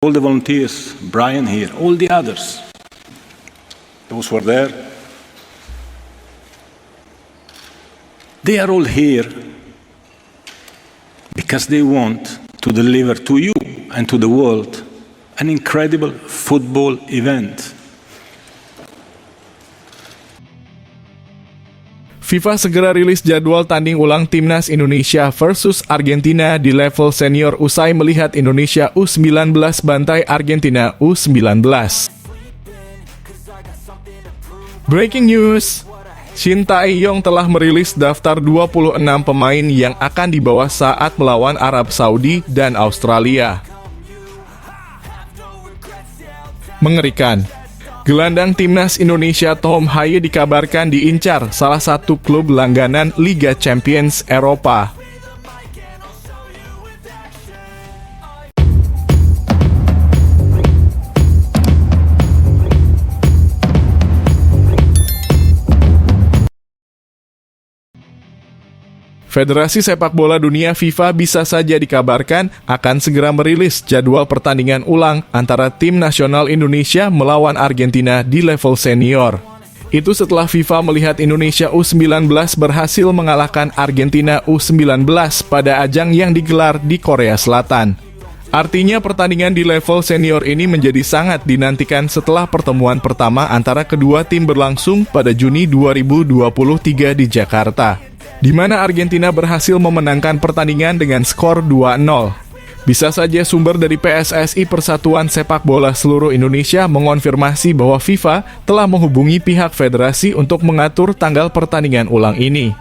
all the volunteers, Brian here, all the others, those who are there, they are all here because they want to deliver to you and to the world an incredible football event. FIFA segera rilis jadwal tanding ulang Timnas Indonesia versus Argentina di level senior usai melihat Indonesia U19 bantai Argentina U19. Breaking news, Shin Tae-yong telah merilis daftar 26 pemain yang akan dibawa saat melawan Arab Saudi dan Australia. Mengerikan. Gelandang Timnas Indonesia Tom Haye dikabarkan diincar salah satu klub langganan Liga Champions Eropa. Federasi Sepak Bola Dunia FIFA bisa saja dikabarkan akan segera merilis jadwal pertandingan ulang antara tim nasional Indonesia melawan Argentina di level senior. Itu setelah FIFA melihat Indonesia U19 berhasil mengalahkan Argentina U19 pada ajang yang digelar di Korea Selatan. Artinya pertandingan di level senior ini menjadi sangat dinantikan setelah pertemuan pertama antara kedua tim berlangsung pada Juni 2023 di Jakarta, di mana Argentina berhasil memenangkan pertandingan dengan skor 2-0. Bisa saja sumber dari PSSI Persatuan Sepak Bola Seluruh Indonesia mengonfirmasi bahwa FIFA telah menghubungi pihak federasi untuk mengatur tanggal pertandingan ulang ini.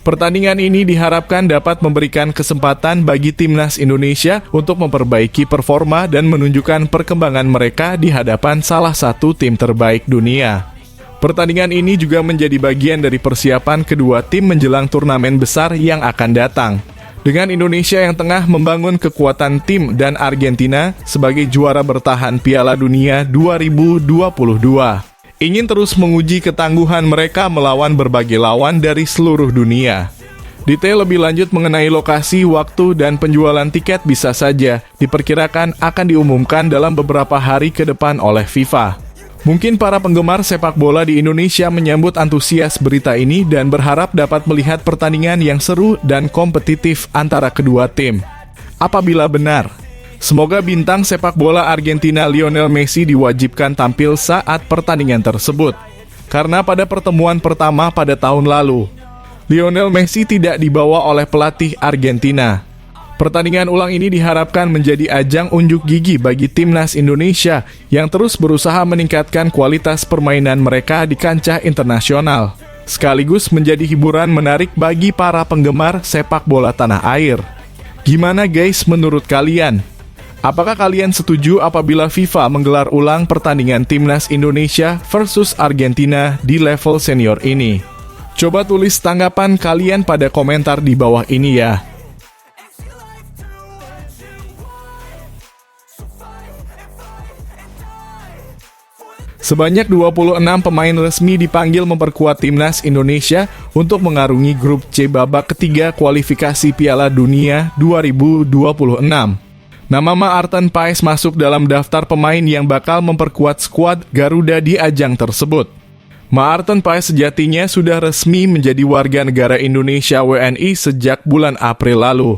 Pertandingan ini diharapkan dapat memberikan kesempatan bagi Timnas Indonesia untuk memperbaiki performa dan menunjukkan perkembangan mereka di hadapan salah satu tim terbaik dunia. Pertandingan ini juga menjadi bagian dari persiapan kedua tim menjelang turnamen besar yang akan datang. Dengan Indonesia yang tengah membangun kekuatan tim dan Argentina sebagai juara bertahan Piala Dunia 2022. Ingin terus menguji ketangguhan mereka melawan berbagai lawan dari seluruh dunia. Detail lebih lanjut mengenai lokasi, waktu, dan penjualan tiket bisa saja diperkirakan akan diumumkan dalam beberapa hari ke depan oleh FIFA. Mungkin para penggemar sepak bola di Indonesia menyambut antusias berita ini dan berharap dapat melihat pertandingan yang seru dan kompetitif antara kedua tim. Apabila benar, semoga bintang sepak bola Argentina Lionel Messi diwajibkan tampil saat pertandingan tersebut. Karena pada pertemuan pertama pada tahun lalu, Lionel Messi tidak dibawa oleh pelatih Argentina. Pertandingan ulang ini diharapkan menjadi ajang unjuk gigi bagi Timnas Indonesia yang terus berusaha meningkatkan kualitas permainan mereka di kancah internasional, sekaligus menjadi hiburan menarik bagi para penggemar sepak bola tanah air. Gimana guys menurut kalian? Apakah kalian setuju apabila FIFA menggelar ulang pertandingan Timnas Indonesia versus Argentina di level senior ini? Coba tulis tanggapan kalian pada komentar di bawah ini ya. Sebanyak 26 pemain resmi dipanggil memperkuat Timnas Indonesia untuk mengarungi grup C babak ketiga kualifikasi Piala Dunia 2026. Nama Maarten Paes masuk dalam daftar pemain yang bakal memperkuat skuad Garuda di ajang tersebut. Maarten Paes sejatinya sudah resmi menjadi warga negara Indonesia WNI sejak bulan April lalu.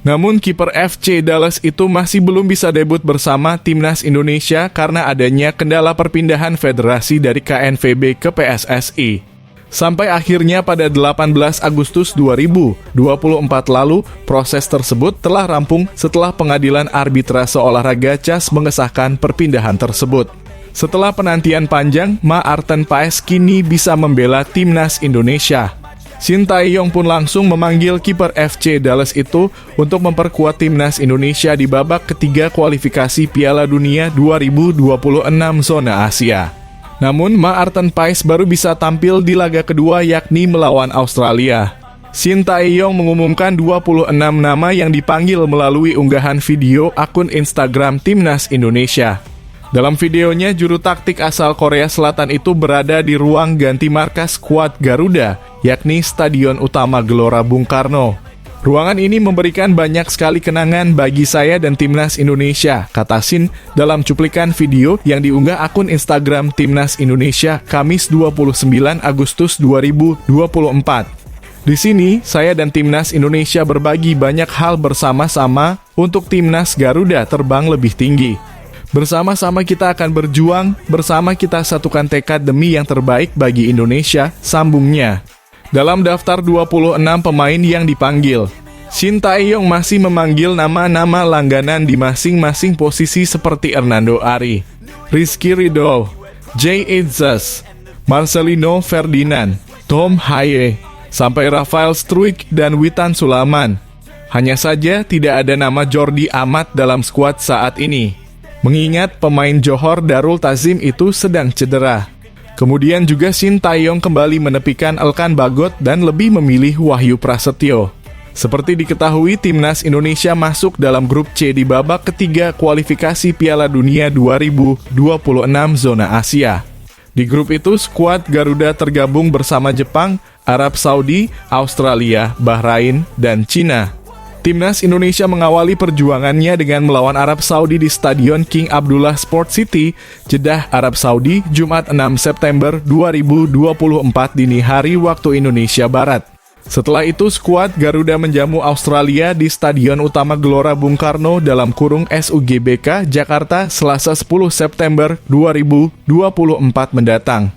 Namun kiper FC Dallas itu masih belum bisa debut bersama Timnas Indonesia karena adanya kendala perpindahan federasi dari KNVB ke PSSI. Sampai akhirnya pada 18 Agustus 2024 lalu, proses tersebut telah rampung setelah Pengadilan Arbitrase Olahraga CAS mengesahkan perpindahan tersebut. Setelah penantian panjang, Maarten Paes kini bisa membela Timnas Indonesia. Shin Tae-yong pun langsung memanggil kiper FC Dallas itu untuk memperkuat Timnas Indonesia di babak ketiga kualifikasi Piala Dunia 2026 zona Asia. Namun, Maarten Paes baru bisa tampil di laga kedua yakni melawan Australia. Shin Tae-yong mengumumkan 26 nama yang dipanggil melalui unggahan video akun Instagram Timnas Indonesia. Dalam videonya, juru taktik asal Korea Selatan itu berada di ruang ganti markas skuad Garuda, yakni Stadion Utama Gelora Bung Karno. Ruangan ini memberikan banyak sekali kenangan bagi saya dan Timnas Indonesia, kata Shin dalam cuplikan video yang diunggah akun Instagram Timnas Indonesia Kamis 29 Agustus 2024. Di sini, saya dan Timnas Indonesia berbagi banyak hal bersama-sama untuk Timnas Garuda terbang lebih tinggi. Bersama-sama kita akan berjuang, bersama kita satukan tekad demi yang terbaik bagi Indonesia, sambungnya. Dalam daftar 26 pemain yang dipanggil, Shin Tae-yong masih memanggil nama-nama langganan di masing-masing posisi seperti Hernando Ari, Rizky Ridho, Jay Itzes, Marcelino Ferdinand, Tom Haye, sampai Rafael Struijk dan Witan Sulaiman. Hanya saja tidak ada nama Jordi Amat dalam skuad saat ini, mengingat pemain Johor Darul Tazim itu sedang cedera. Kemudian juga Shin Tae-yong kembali menepikan Elkan Bagot dan lebih memilih Wahyu Prasetyo. Seperti diketahui, Timnas Indonesia masuk dalam grup C di babak ketiga kualifikasi Piala Dunia 2026 zona Asia. Di grup itu, skuad Garuda tergabung bersama Jepang, Arab Saudi, Australia, Bahrain, dan Cina. Timnas Indonesia mengawali perjuangannya dengan melawan Arab Saudi di Stadion King Abdullah Sport City, Jeddah, Arab Saudi, Jumat 6 September 2024 dini hari waktu Indonesia Barat. Setelah itu, skuad Garuda menjamu Australia di Stadion Utama Gelora Bung Karno dalam kurung SUGBK, Jakarta, Selasa 10 September 2024 mendatang.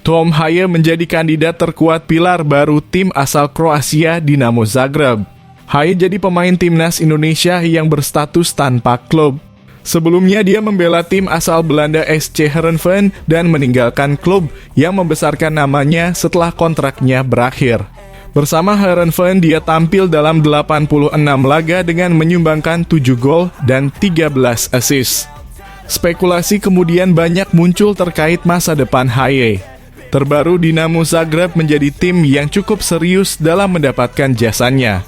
Tom Haye menjadi kandidat terkuat pilar baru tim asal Kroasia Dinamo Zagreb. Haye jadi pemain Timnas Indonesia yang berstatus tanpa klub. Sebelumnya dia membela tim asal Belanda SC Heerenveen dan meninggalkan klub yang membesarkan namanya setelah kontraknya berakhir. Bersama Heerenveen dia tampil dalam 86 laga dengan menyumbangkan 7 gol dan 13 assist. Spekulasi kemudian banyak muncul terkait masa depan Haye. Terbaru, Dinamo Zagreb menjadi tim yang cukup serius dalam mendapatkan jasanya.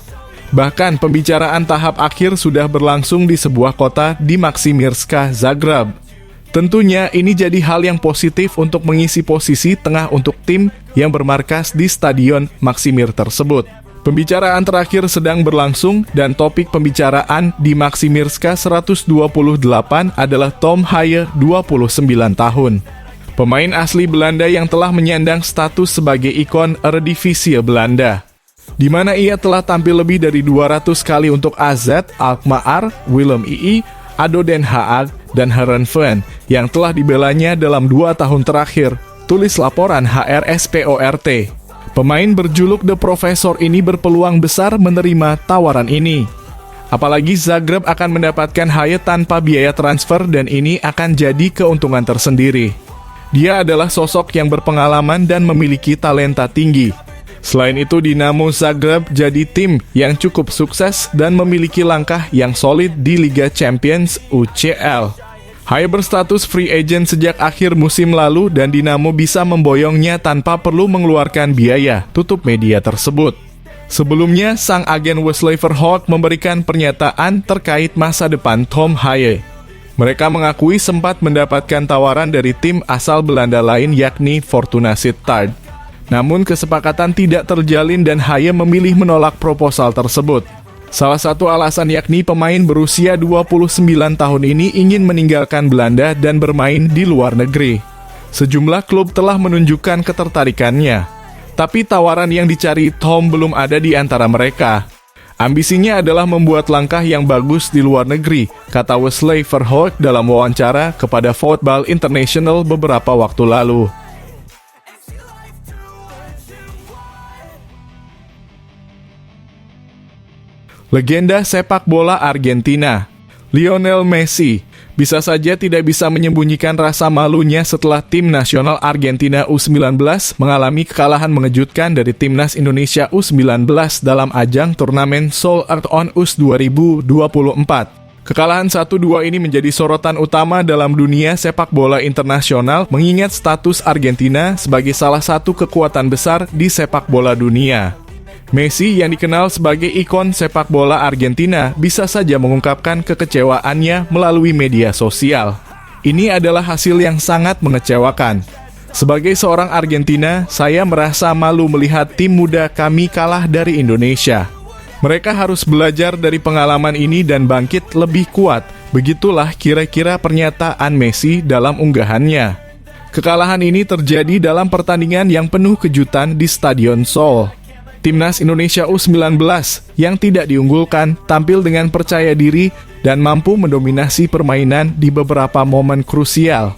Bahkan pembicaraan tahap akhir sudah berlangsung di sebuah kota di Maksimirska, Zagreb. Tentunya ini jadi hal yang positif untuk mengisi posisi tengah untuk tim yang bermarkas di Stadion Maksimir tersebut. Pembicaraan terakhir sedang berlangsung dan topik pembicaraan di Maksimirska 128 adalah Tom Haye, 29 tahun. Pemain asli Belanda yang telah menyandang status sebagai ikon Eredivisie Belanda, di mana ia telah tampil lebih dari 200 kali untuk AZ, Alkmaar, Willem II, ADO Den Haag, dan Heerenveen yang telah dibelanya dalam 2 tahun terakhir, tulis laporan HRSPORT. Pemain berjuluk The Professor ini berpeluang besar menerima tawaran ini. Apalagi Zagreb akan mendapatkan Haye tanpa biaya transfer dan ini akan jadi keuntungan tersendiri. Dia adalah sosok yang berpengalaman dan memiliki talenta tinggi. Selain itu, Dinamo Zagreb jadi tim yang cukup sukses dan memiliki langkah yang solid di Liga Champions UCL. Haye berstatus free agent sejak akhir musim lalu dan Dinamo bisa memboyongnya tanpa perlu mengeluarkan biaya, tutup media tersebut. Sebelumnya, sang agen Wesley Verhoek memberikan pernyataan terkait masa depan Tom Haye. Mereka mengakui sempat mendapatkan tawaran dari tim asal Belanda lain yakni Fortuna Sittard. Namun kesepakatan tidak terjalin dan Haye memilih menolak proposal tersebut. Salah satu alasan yakni pemain berusia 29 tahun ini ingin meninggalkan Belanda dan bermain di luar negeri. Sejumlah klub telah menunjukkan ketertarikannya. Tapi tawaran yang dicari Tom belum ada di antara mereka. Ambisinya adalah membuat langkah yang bagus di luar negeri, kata Wesley Verhoek dalam wawancara kepada Football International beberapa waktu lalu. Legenda sepak bola Argentina, Lionel Messi, bisa saja tidak bisa menyembunyikan rasa malunya setelah tim nasional Argentina U19 mengalami kekalahan mengejutkan dari timnas Indonesia U19 dalam ajang turnamen Seoul Earth On Us 2024. Kekalahan 1-2 ini menjadi sorotan utama dalam dunia sepak bola internasional mengingat status Argentina sebagai salah satu kekuatan besar di sepak bola dunia. Messi yang dikenal sebagai ikon sepak bola Argentina bisa saja mengungkapkan kekecewaannya melalui media sosial. Ini adalah hasil yang sangat mengecewakan. Sebagai seorang Argentina, saya merasa malu melihat tim muda kami kalah dari Indonesia. Mereka harus belajar dari pengalaman ini dan bangkit lebih kuat. Begitulah kira-kira pernyataan Messi dalam unggahannya. Kekalahan ini terjadi dalam pertandingan yang penuh kejutan di Stadion Seoul. Timnas Indonesia U19 yang tidak diunggulkan tampil dengan percaya diri dan mampu mendominasi permainan di beberapa momen krusial.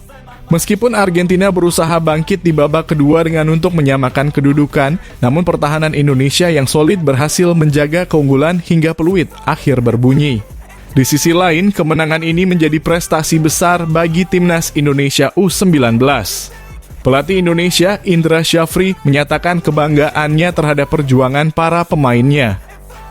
Meskipun Argentina berusaha bangkit di babak kedua dengan untuk menyamakan kedudukan, namun pertahanan Indonesia yang solid berhasil menjaga keunggulan hingga peluit akhir berbunyi. Di sisi lain, kemenangan ini menjadi prestasi besar bagi Timnas Indonesia U19. Pelatih Indonesia, Indra Syafri, menyatakan kebanggaannya terhadap perjuangan para pemainnya.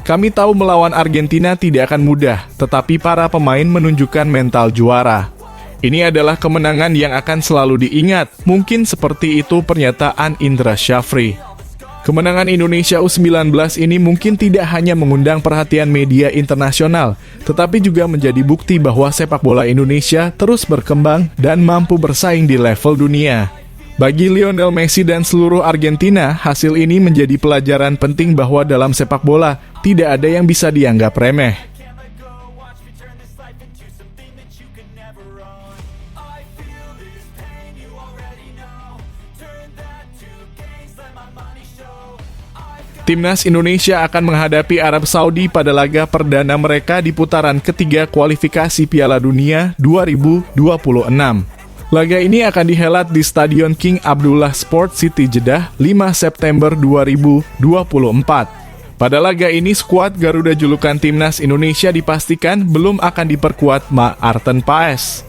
Kami tahu melawan Argentina tidak akan mudah, tetapi para pemain menunjukkan mental juara. Ini adalah kemenangan yang akan selalu diingat, mungkin seperti itu pernyataan Indra Syafri. Kemenangan Indonesia U19 ini mungkin tidak hanya mengundang perhatian media internasional, tetapi juga menjadi bukti bahwa sepak bola Indonesia terus berkembang dan mampu bersaing di level dunia. Bagi Lionel Messi dan seluruh Argentina, hasil ini menjadi pelajaran penting bahwa dalam sepak bola tidak ada yang bisa dianggap remeh. Timnas Indonesia akan menghadapi Arab Saudi pada laga perdana mereka di putaran ketiga kualifikasi Piala Dunia 2026. Laga ini akan dihelat di Stadion King Abdullah Sport City Jeddah 5 September 2024. Pada laga ini, skuad Garuda julukan Timnas Indonesia dipastikan belum akan diperkuat Maarten Paes.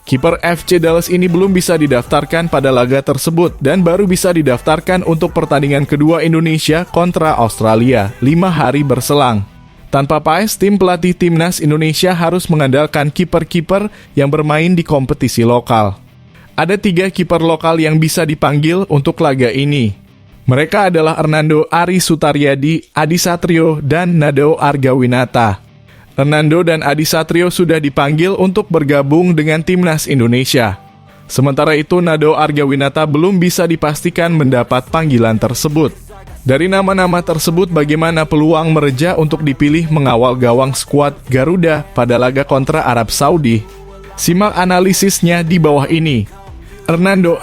Kiper FC Dallas ini belum bisa didaftarkan pada laga tersebut dan baru bisa didaftarkan untuk pertandingan kedua Indonesia kontra Australia 5 hari berselang. Tanpa Paes, tim pelatih Timnas Indonesia harus mengandalkan kiper-kiper yang bermain di kompetisi lokal. Ada 3 kiper lokal yang bisa dipanggil untuk laga ini. Mereka adalah Hernando Ari Sutaryadi, Adi Satrio, dan Nadeo Argawinata. Hernando dan Adi Satrio sudah dipanggil untuk bergabung dengan Timnas Indonesia. Sementara itu, Nadeo Argawinata belum bisa dipastikan mendapat panggilan tersebut. Dari nama-nama tersebut, bagaimana peluang Mereja untuk dipilih mengawal gawang skuad Garuda pada laga kontra Arab Saudi? Simak analisisnya di bawah ini. Hernando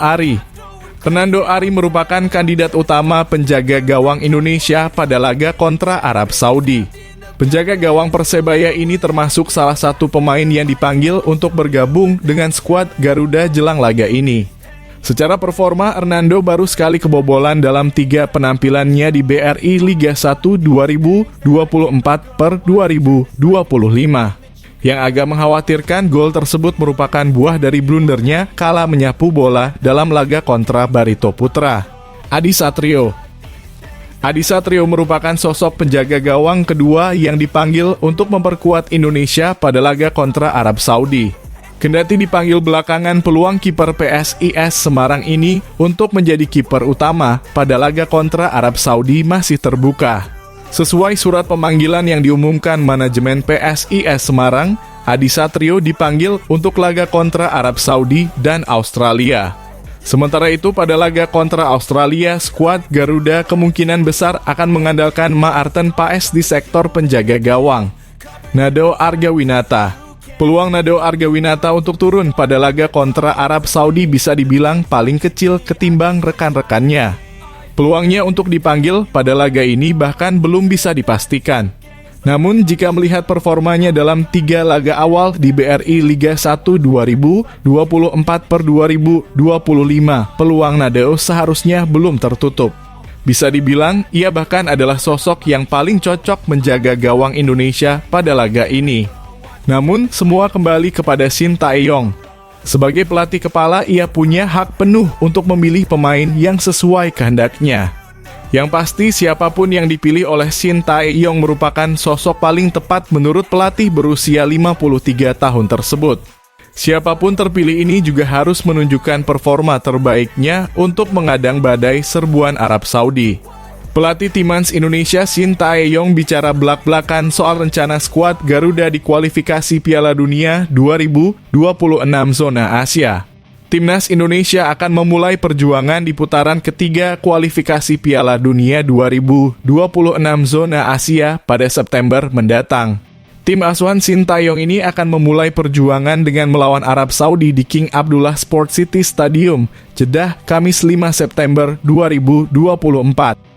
Ari merupakan kandidat utama penjaga gawang Indonesia pada laga kontra Arab Saudi. Penjaga gawang Persebaya ini termasuk salah satu pemain yang dipanggil untuk bergabung dengan skuad Garuda jelang laga ini. Secara performa, Hernando baru sekali kebobolan dalam 3 penampilannya di BRI Liga 1 2024/2025. Yang agak mengkhawatirkan, gol tersebut merupakan buah dari blundernya kala menyapu bola dalam laga kontra Barito Putra. Adi Satrio merupakan sosok penjaga gawang kedua yang dipanggil untuk memperkuat Indonesia pada laga kontra Arab Saudi. Kendati dipanggil belakangan, peluang kiper PSIS Semarang ini untuk menjadi kiper utama pada laga kontra Arab Saudi masih terbuka. Sesuai surat pemanggilan yang diumumkan manajemen PSIS Semarang, Adi Satrio dipanggil untuk laga kontra Arab Saudi dan Australia. Sementara itu, pada laga kontra Australia, skuad Garuda kemungkinan besar akan mengandalkan Maarten Paes di sektor penjaga gawang. Nadeo Argawinata. Peluang Nadeo Argawinata untuk turun pada laga kontra Arab Saudi bisa dibilang paling kecil ketimbang rekan-rekannya. Peluangnya untuk dipanggil pada laga ini bahkan belum bisa dipastikan. Namun jika melihat performanya dalam 3 laga awal di BRI Liga 1 2024/2025, peluang Nadeo seharusnya belum tertutup. Bisa dibilang, ia bahkan adalah sosok yang paling cocok menjaga gawang Indonesia pada laga ini. Namun, semua kembali kepada Shin Tae-yong. Sebagai pelatih kepala, ia punya hak penuh untuk memilih pemain yang sesuai kehendaknya. Yang pasti, siapapun yang dipilih oleh Shin Tae-yong merupakan sosok paling tepat menurut pelatih berusia 53 tahun tersebut. Siapapun terpilih ini juga harus menunjukkan performa terbaiknya untuk mengadang badai serbuan Arab Saudi. Pelatih Timnas Indonesia Shin Tae-yong bicara belak-belakan soal rencana skuad Garuda di kualifikasi Piala Dunia 2026 zona Asia. Timnas Indonesia akan memulai perjuangan di putaran ketiga kualifikasi Piala Dunia 2026 zona Asia pada September mendatang. Tim asuhan Shin Tae-yong ini akan memulai perjuangan dengan melawan Arab Saudi di King Abdullah Sport City Stadium, Jeddah, Kamis 5 September 2024.